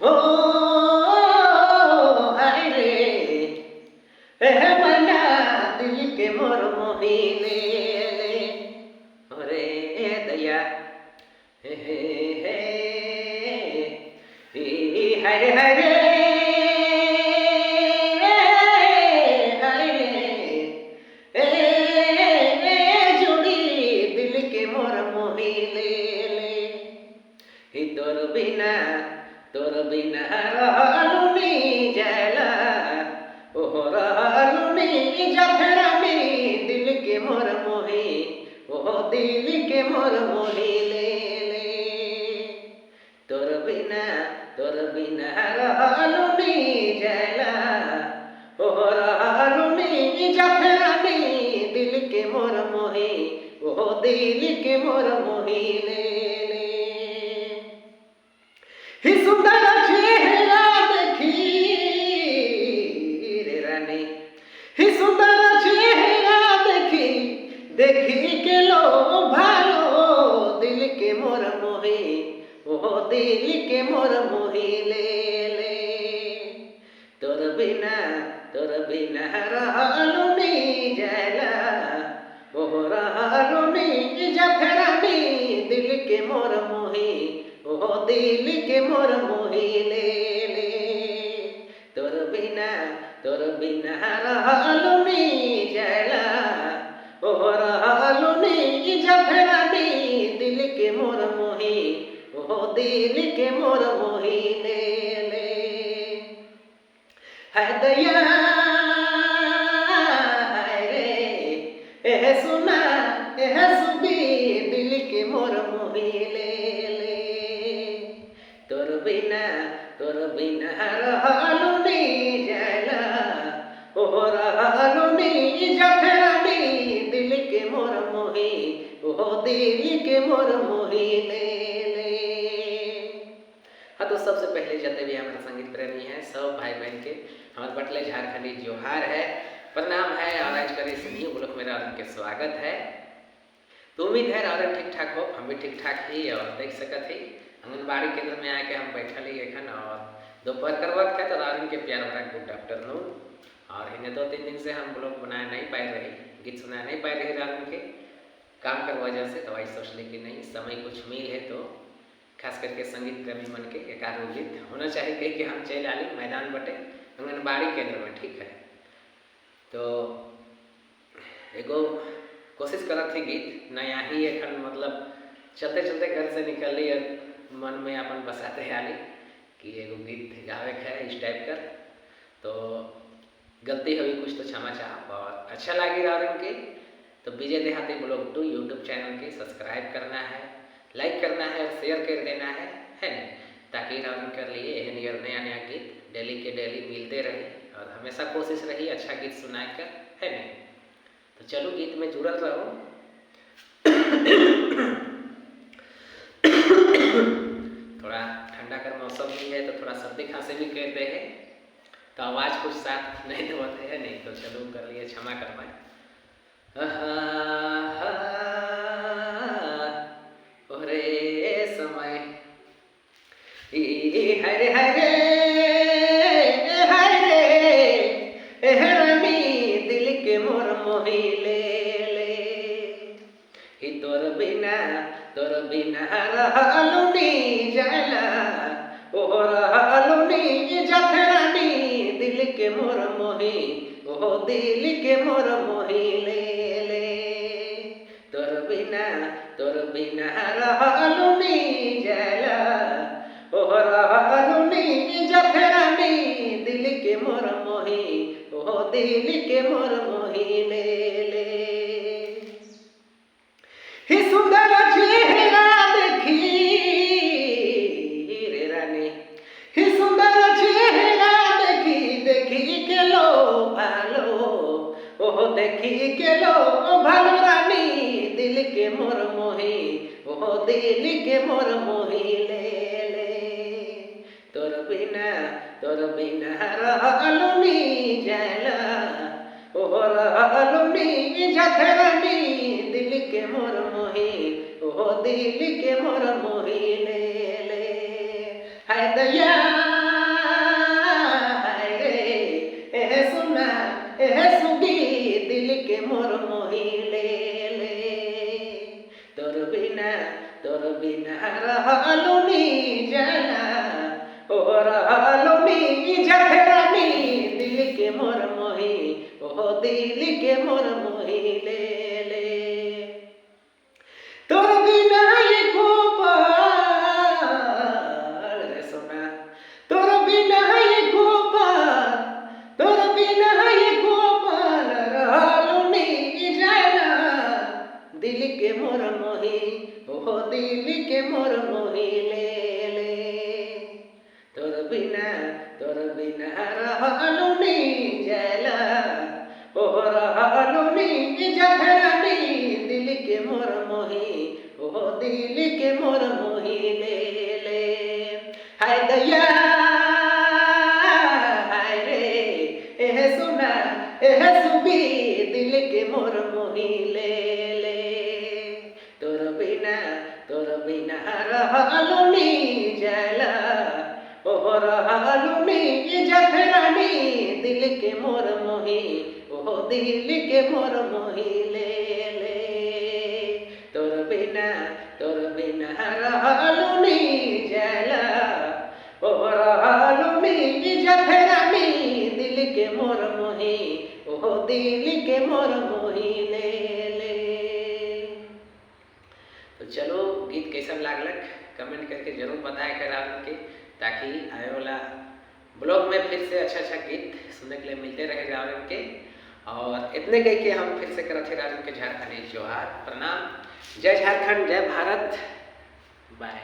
ओ हाय रे एह मना दिल के मोर मोही ले ले ओरे दया हे हे हे हरे हरे तोर बिना रहलुनी जला ओह रहलुनी जफरानी दिल के मोर मोही ओह दिल के मोर मोही ले ले तोर बिना रहलुनी जला ओह रहलुनी जफरानी दिल के मोर मोही ओह दिल के मोर मोही ले ही सुंदर चेहरा देखी रे रानी ही सुंदर चेहरा देखी देखी के लो भालो दिल के मोर मोही ओ दिल के मोर मोही ले ले तोर बिना रहलुनी जला ओ रहलुनी जफरानी दिल के मोर मोही ओ दिल के मोर मोही ले ले तोर बिना रहलुनी जला ओ रहलुनी जफरानी दिल के मोर मोही ओ दिल के मोर मोही ले ले है दया रे एह सुना एह सुबी दिल के मोर मोही ले तोर बिना रहलुनी जला ओ रहलुनी जफरानी दिल के मोर मोही ओ दिल के मोर मोही ले ले। हाँ तो सबसे पहले जते भी हमारे संगीत प्रेमी हैं सब भाई बहन के हमारे बटले झारखंडी जोहार है, प्रणाम है और आज करे सभी मुल्क में के स्वागत है। तो उम्मीद है रावण ठीक ठाक हो, हम भी ठीक ठाक ही और देख सकत ही आंगनबाड़ी केंद्र में आके हम बैठल ही एखन और दोपहर कर वक्त है तो रावण के प्यार भरा गुड आफ्टरनून। और इन्हें 2-3 दिन से हम ब्लॉग बनाए नहीं पाए रहे, गीत सुना नहीं पाए रहे रावण के काम कर वजह से, तो वही सोच ली कि नहीं समय कुछ मिल है तो खास करके संगीत प्रेमी मन के एक आध गीत होना चाहिए कही कि हम चल आली मैदान बटे आंगनबाड़ी केंद्र में। ठीक है तो एगो कोशिश करत थी गीत नया ही एखन मतलब चलते चलते घर से निकल ली और मन में अपन बसाते आली कि एगो गीत गावे है इस टाइप कर, तो गलती हुई कुछ तो क्षमा चाह और अच्छा लगी रावण की तो विजय देहाती ब्लॉग 2 यूट्यूब चैनल की सब्सक्राइब करना है, लाइक करना है और शेयर कर देना है नहीं, ताकि रावण कर लिए एहन नया गीत डेली के डेली मिलते रहे और हमेशा कोशिश रही अच्छा गीत सुना कर है नहीं। तो चलो गीत में जुड़ल रहो। थोड़ा ठंडा कर मौसम भी है तो थोड़ा सर्दी खांसी भी कहते हैं तो आवाज़ कुछ साथ नहीं होते है नहीं, तो चलो कर लिए क्षमा कर पाए। ओरे समय हरे हरे हरमी दिल के मोर मोही ले ले ही तोर बिना रहलुनी जला ओ रहलुनी जफरानी दिल के मोर मोही ओ दिल के मोर मोही ले ले तोर बिना रहलुनी जला ओ रहलुनी जफरानी दिल के मोर मोही ओ दिल के मोर मोही ले ले ही सुंदर चेहरा देखी रे रानी ही सुंदर चेहरा देखी के लो भालो ओह देखी के लो भालो रानी दिल के मोर मोही ओह दिल के मोर मोही ले ले तोर बिना रहलुनी जला ओह रहलुनी जफरानी दिल के मोर मोही ओह दिल के मोर मोही ले ले है दया रहलुनी जना ओ रहलुनी जखरानी दिल के मोर मोही ओ दिल के मोर मोही ले तोर बिना ये गोपाल रे सोना तोर बिना ये गोपाल तोर बिना ये गोपाल रहलुनी जना दिल के मोर मोही ओ दिल के मोर मोही ले तोर बिना रहलुनी जला ओ रहलुनी जखरानी दिल के मोर मोही ओ दिल के मोर मोही ले हाय दया हाय रे एह सुना एह सुबी दिल के मोर मोही ले तोर बिना रहलुनी जला ओ रहलुनी जखरानी दिल के मोर मोही ओ दिल के मोर मोही ले तोर बिना रहलुनी जला ओ रहलुनी जखरानी दिल के मोर मोही ओ दिल के मोर मोही ले तो चलो गीत कैसन लागलक कमेंट करके जरूर बताया कर आपके, ताकि आने वाला ब्लॉग में फिर से अच्छा गीत सुनने के लिए मिलते रहेगा आप के। और इतने कह के हम फिर से करते रहे के झारखंडी जोहार, प्रणाम, जय झारखंड, जय भारत, बाय।